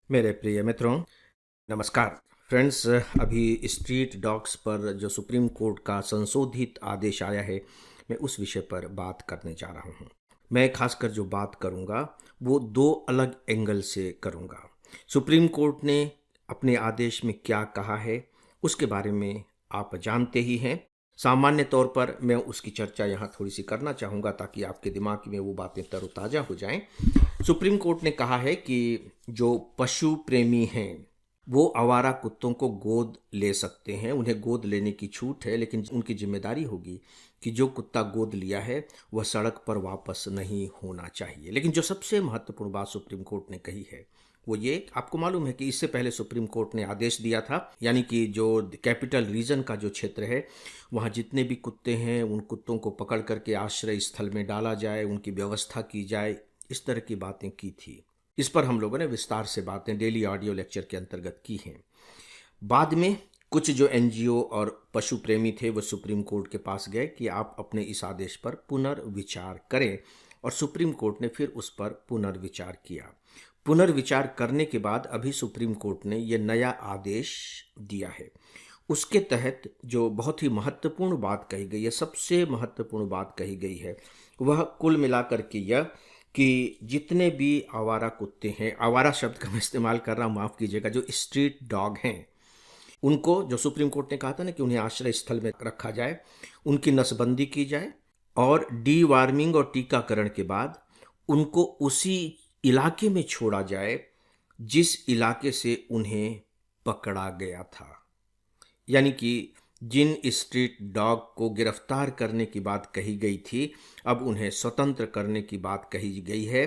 मेरे प्रिय मित्रों, नमस्कार। फ्रेंड्स, अभी स्ट्रीट डॉग्स पर जो सुप्रीम कोर्ट का संशोधित आदेश आया है, मैं उस विषय पर बात करने जा रहा हूँ। मैं खासकर जो बात करूँगा वो दो अलग एंगल से करूँगा। सुप्रीम कोर्ट ने अपने आदेश में क्या कहा है उसके बारे में आप जानते ही हैं। सामान्य तौर पर मैं उसकी चर्चा यहाँ थोड़ी सी करना चाहूँगा ताकि आपके दिमाग में वो बातें तरोताज़ा हो जाएं। सुप्रीम कोर्ट ने कहा है कि जो पशु प्रेमी हैं वो आवारा कुत्तों को गोद ले सकते हैं, उन्हें गोद लेने की छूट है, लेकिन उनकी जिम्मेदारी होगी कि जो कुत्ता गोद लिया है वह सड़क पर वापस नहीं होना चाहिए। लेकिन जो सबसे महत्वपूर्ण बात सुप्रीम कोर्ट ने कही है वो ये, आपको मालूम है कि इससे पहले सुप्रीम कोर्ट ने आदेश दिया था, यानी कि जो कैपिटल रीजन का जो क्षेत्र है वहाँ जितने भी कुत्ते हैं उन कुत्तों को पकड़ करके आश्रय स्थल में डाला जाए, उनकी व्यवस्था की जाए, इस तरह की बातें की थी। इस पर हम लोगों ने विस्तार से बातें डेली ऑडियो लेक्चर के अंतर्गत की हैं। बाद में कुछ जो एनजीओ और पशु प्रेमी थे वो सुप्रीम कोर्ट के पास गए कि आप अपने इस आदेश पर पुनर्विचार करें, और सुप्रीम कोर्ट ने फिर उस पर पुनर्विचार किया। पुनर्विचार करने के बाद अभी सुप्रीम कोर्ट ने ये नया आदेश दिया है। उसके तहत जो बहुत ही महत्वपूर्ण बात कही गई है, सबसे महत्वपूर्ण बात कही गई है, वह कुल मिलाकर के यह कि जितने भी आवारा कुत्ते हैं, आवारा शब्द का मैं इस्तेमाल कर रहा हूँ, माफ़ कीजिएगा, जो स्ट्रीट डॉग हैं उनको, जो सुप्रीम कोर्ट ने कहा था ना कि उन्हें आश्रय स्थल में रखा जाए, उनकी नसबंदी की जाए और डी वार्मिंग और टीकाकरण के बाद उनको उसी इलाके में छोड़ा जाए जिस इलाके से उन्हें पकड़ा गया था। यानी कि जिन स्ट्रीट डॉग को गिरफ्तार करने की बात कही गई थी, अब उन्हें स्वतंत्र करने की बात कही गई है।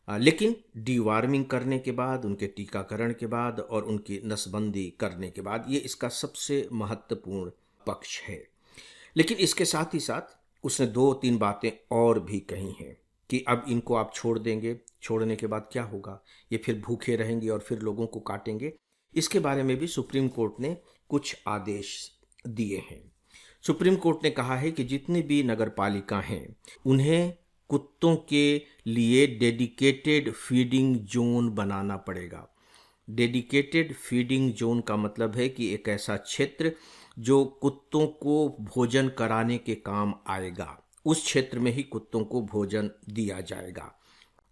लेकिन डीवार्मिंग करने के बाद, उनके टीकाकरण के बाद और उनकी नसबंदी करने के बाद, ये इसका सबसे महत्वपूर्ण पक्ष है। लेकिन इसके साथ ही साथ उसने दो तीन बातें और भी कही हैं कि अब इनको आप छोड़ देंगे, छोड़ने के बाद क्या होगा, ये फिर भूखे रहेंगे और फिर लोगों को काटेंगे। इसके बारे में भी सुप्रीम कोर्ट ने कुछ आदेश दिए हैं। सुप्रीम कोर्ट ने कहा है कि जितनी भी नगर पालिका हैं उन्हें कुत्तों के लिए डेडिकेटेड फीडिंग जोन बनाना पड़ेगा। डेडिकेटेड फीडिंग जोन का मतलब है कि एक ऐसा क्षेत्र जो कुत्तों को भोजन कराने के काम आएगा, उस क्षेत्र में ही कुत्तों को भोजन दिया जाएगा।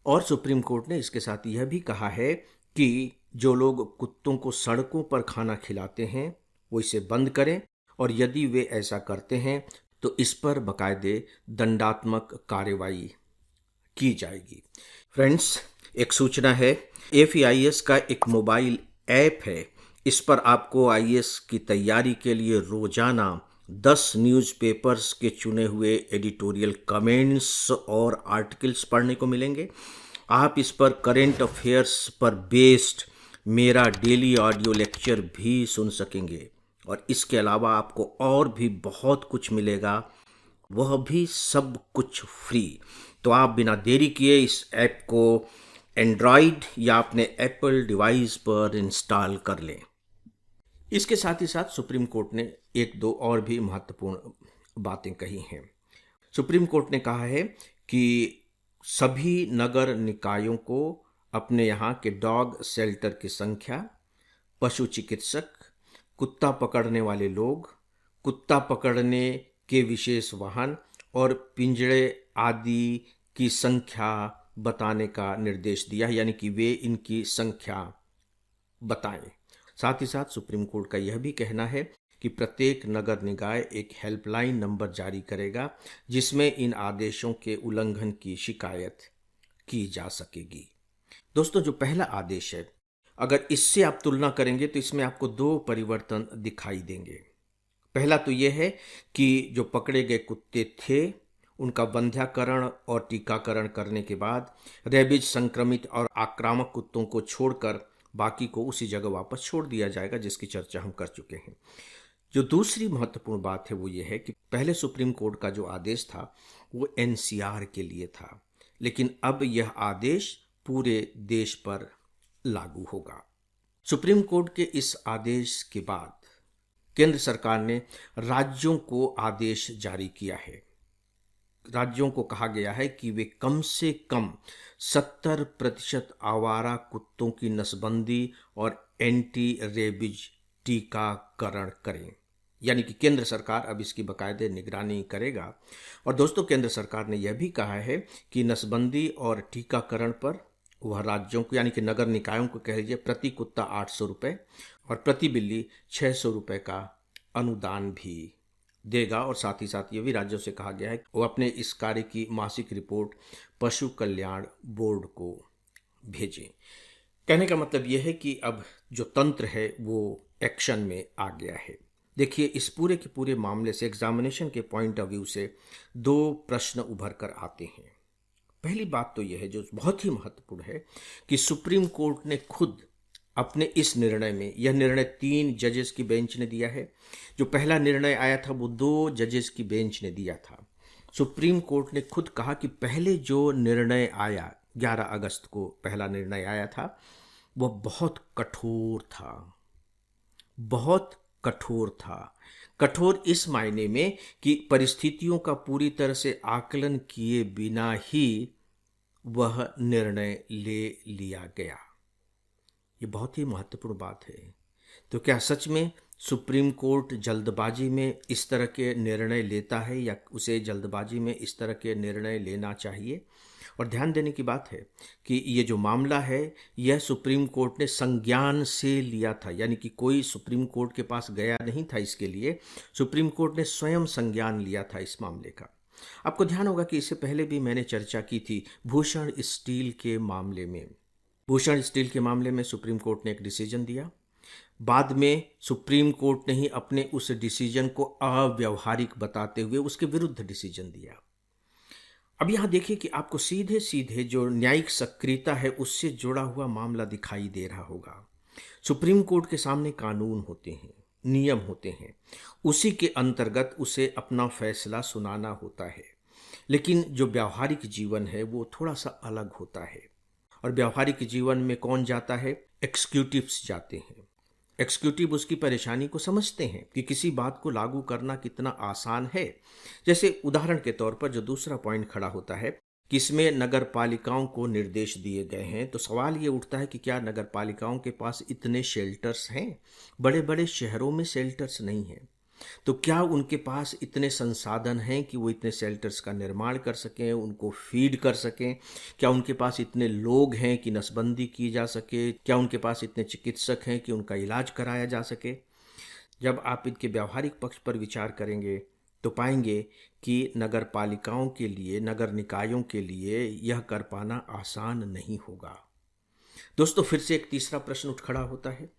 और सुप्रीम कोर्ट ने इसके साथ यह भी कहा है कि जो लोग कुत्तों को सड़कों पर खाना खिलाते हैं वो इसे बंद करें, और यदि वे ऐसा करते हैं तो इस पर बाकायदे दंडात्मक कार्रवाई की जाएगी। फ्रेंड्स, एक सूचना है, एफआईएस का एक मोबाइल ऐप है। इस पर आपको आईएएस की तैयारी के लिए रोजाना 10 न्यूज़पेपर्स के चुने हुए एडिटोरियल कमेंट्स और आर्टिकल्स पढ़ने को मिलेंगे। आप इस पर करेंट अफेयर्स पर बेस्ड मेरा डेली ऑडियो लेक्चर भी सुन सकेंगे, और इसके अलावा आपको और भी बहुत कुछ मिलेगा, वह भी सब कुछ फ्री। तो आप बिना देरी किए इस ऐप को एंड्रॉयड या अपने एप्पल डिवाइस पर इंस्टॉल कर लें। इसके साथ ही साथ सुप्रीम कोर्ट ने एक दो और भी महत्वपूर्ण बातें कही हैं। सुप्रीम कोर्ट ने कहा है कि सभी नगर निकायों को अपने यहाँ के डॉग शेल्टर की संख्या, पशु चिकित्सक, कुत्ता पकड़ने वाले लोग, कुत्ता पकड़ने के विशेष वाहन और पिंजड़े आदि की संख्या बताने का निर्देश दिया है, यानी कि वे इनकी संख्या बताएं। साथ ही साथ सुप्रीम कोर्ट का यह भी कहना है कि प्रत्येक नगर निकाय एक हेल्पलाइन नंबर जारी करेगा जिसमें इन आदेशों के उल्लंघन की शिकायत की जा सकेगी। दोस्तों, जो पहला आदेश है, अगर इससे आप तुलना करेंगे तो इसमें आपको दो परिवर्तन दिखाई देंगे। पहला तो यह है कि जो पकड़े गए कुत्ते थे उनका वंध्याकरण और टीकाकरण करने के बाद रेबीज संक्रमित और आक्रामक कुत्तों को छोड़कर बाकी को उसी जगह वापस छोड़ दिया जाएगा, जिसकी चर्चा हम कर चुके हैं। जो दूसरी महत्वपूर्ण बात है वो ये है कि पहले सुप्रीम कोर्ट का जो आदेश था वो एनसीआर के लिए था, लेकिन अब यह आदेश पूरे देश पर लागू होगा। सुप्रीम कोर्ट के इस आदेश के बाद केंद्र सरकार ने राज्यों को आदेश जारी किया है राज्यों को कहा गया है कि वे कम से कम 70% आवारा कुत्तों की नसबंदी और एंटी रेबीज टीकाकरण करें। यानी कि केंद्र सरकार अब इसकी बाकायदे निगरानी करेगा। और दोस्तों, केंद्र सरकार ने यह भी कहा है कि नसबंदी और टीकाकरण पर वह राज्यों को यानी कि नगर निकायों को कह लीजिए प्रति कुत्ता 800 रुपये और प्रति बिल्ली 600 रुपये का अनुदान भी देगा। और साथ ही साथ ये भी राज्यों से कहा गया है कि वो अपने इस कार्य की मासिक रिपोर्ट पशु कल्याण बोर्ड को भेजें। कहने का मतलब यह है कि अब जो तंत्र है वो एक्शन में आ गया है। देखिए, इस पूरे के पूरे मामले से एग्जामिनेशन के पॉइंट ऑफ व्यू से दो प्रश्न उभर कर आते हैं। पहली बात तो यह है जो बहुत ही महत्वपूर्ण है कि सुप्रीम कोर्ट ने खुद अपने इस निर्णय में, यह निर्णय 3 जजेस की बेंच ने दिया है। जो पहला निर्णय आया था वो 2 जजेस की बेंच ने दिया था। सुप्रीम कोर्ट ने खुद कहा कि पहले जो निर्णय आया 11 अगस्त को पहला निर्णय आया था वह बहुत कठोर था, बहुत कठोर था। कठोर इस मायने में कि परिस्थितियों का पूरी तरह से आकलन किए बिना ही वह निर्णय ले लिया गया। ये बहुत ही महत्वपूर्ण बात है। तो क्या सच में सुप्रीम कोर्ट जल्दबाजी में इस तरह के निर्णय लेता है या उसे जल्दबाजी में इस तरह के निर्णय लेना चाहिए? और ध्यान देने की बात है कि ये जो मामला है यह सुप्रीम कोर्ट ने संज्ञान से लिया था, यानी कि कोई सुप्रीम कोर्ट के पास गया नहीं था इसके लिए। सुप्रीम कोर्ट ने स्वयं संज्ञान लिया था इस मामले का। आपको ध्यान होगा कि इससे पहले भी मैंने चर्चा की थी भूषण स्टील के मामले में। भूषण स्टील के मामले में सुप्रीम कोर्ट ने एक डिसीजन दिया। बाद में सुप्रीम कोर्ट ने ही अपने उस डिसीजन को अव्यवहारिक बताते हुए उसके विरुद्ध डिसीजन दिया। अब यहां देखिए कि आपको सीधे सीधे जो न्यायिक सक्रियता है उससे जुड़ा हुआ मामला दिखाई दे रहा होगा। सुप्रीम कोर्ट के सामने कानून होते हैं, नियम होते हैं, उसी के अंतर्गत उसे अपना फैसला सुनाना होता है। लेकिन जो व्यावहारिक जीवन है वो थोड़ा सा अलग होता है। और व्यावहारिक जीवन में कौन जाता है? एग्जीक्यूटिव्स जाते हैं। एग्जीक्यूटिव उसकी परेशानी को समझते हैं कि किसी बात को लागू करना कितना आसान है। जैसे उदाहरण के तौर पर जो दूसरा पॉइंट खड़ा होता है कि इसमें नगर पालिकाओं को निर्देश दिए गए हैं, तो सवाल ये उठता है कि क्या नगर पालिकाओं के पास इतने शेल्टर्स हैं? बड़े बड़े शहरों में शेल्टर्स नहीं हैं, तो क्या उनके पास इतने संसाधन हैं कि वो इतने शेल्टर्स का निर्माण कर सकें, उनको फीड कर सकें? क्या उनके पास इतने लोग हैं कि नसबंदी की जा सके? क्या उनके पास इतने चिकित्सक हैं कि उनका इलाज कराया जा सके? जब आप इनके व्यावहारिक पक्ष पर विचार करेंगे तो पाएंगे कि नगर पालिकाओं के लिए, नगर निकायों के लिए यह कर पाना आसान नहीं होगा। दोस्तों, फिर से एक तीसरा प्रश्न उठ खड़ा होता है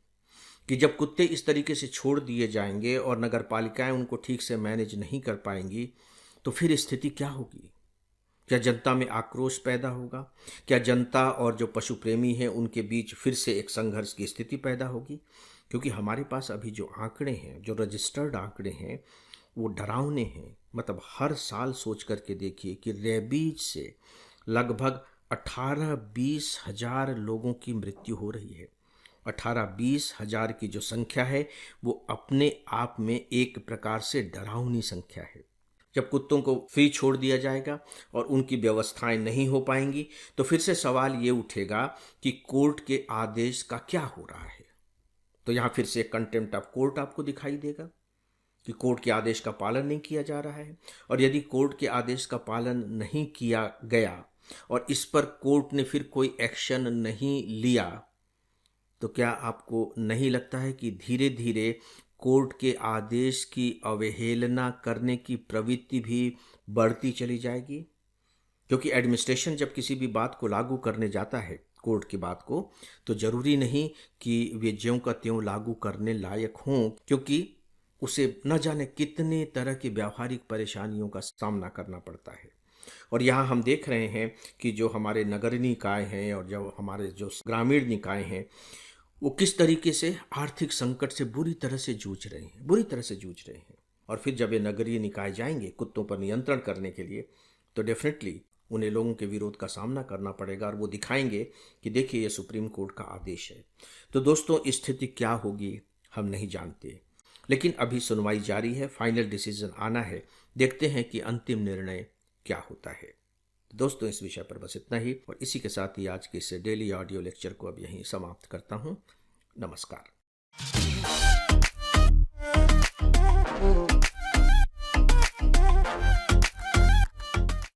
कि जब कुत्ते इस तरीके से छोड़ दिए जाएंगे और नगर पालिकाएं उनको ठीक से मैनेज नहीं कर पाएंगी तो फिर स्थिति क्या होगी? क्या जनता में आक्रोश पैदा होगा? क्या जनता और जो पशु प्रेमी हैं उनके बीच फिर से एक संघर्ष की स्थिति पैदा होगी? क्योंकि हमारे पास अभी जो आंकड़े हैं, जो रजिस्टर्ड आंकड़े हैं, वो डरावने हैं। मतलब हर साल सोच करके देखिए कि रेबीज से लगभग 18-20 हजार लोगों की मृत्यु हो रही है। 18-20 हजार की जो संख्या है वो अपने आप में एक प्रकार से डरावनी संख्या है। जब कुत्तों को फ्री छोड़ दिया जाएगा और उनकी व्यवस्थाएं नहीं हो पाएंगी तो फिर से सवाल ये उठेगा कि कोर्ट के आदेश का क्या हो रहा है। तो यहाँ फिर से कंटेम्प्ट ऑफ कोर्ट आपको दिखाई देगा कि कोर्ट के आदेश का पालन नहीं किया जा रहा है। और यदि कोर्ट के आदेश का पालन नहीं किया गया और इस पर कोर्ट ने फिर कोई एक्शन नहीं लिया तो क्या आपको नहीं लगता है कि धीरे धीरे कोर्ट के आदेश की अवहेलना करने की प्रवृत्ति भी बढ़ती चली जाएगी? क्योंकि एडमिनिस्ट्रेशन जब किसी भी बात को लागू करने जाता है, कोर्ट की बात को, तो जरूरी नहीं कि वे ज्यों का त्यों लागू करने लायक हों, क्योंकि उसे न जाने कितने तरह की व्यावहारिक परेशानियों का सामना करना पड़ता है। और यहाँ हम देख रहे हैं कि जो हमारे नगर निकाय हैं और जो हमारे जो ग्रामीण निकाय हैं वो किस तरीके से आर्थिक संकट से बुरी तरह से जूझ रहे हैं, बुरी तरह से जूझ रहे हैं। और फिर जब ये नगरीय निकाय जाएंगे कुत्तों पर नियंत्रण करने के लिए तो डेफिनेटली उन्हें लोगों के विरोध का सामना करना पड़ेगा और वो दिखाएंगे कि देखिए ये सुप्रीम कोर्ट का आदेश है। तो दोस्तों, स्थिति क्या होगी हम नहीं जानते, लेकिन अभी सुनवाई जारी है, फाइनल डिसीजन आना है। देखते हैं कि अंतिम निर्णय क्या होता है। दोस्तों, इस विषय पर बस इतना ही, और इसी के साथ ही आज के इस डेली ऑडियो लेक्चर को अब यहीं समाप्त करता हूँ। नमस्कार।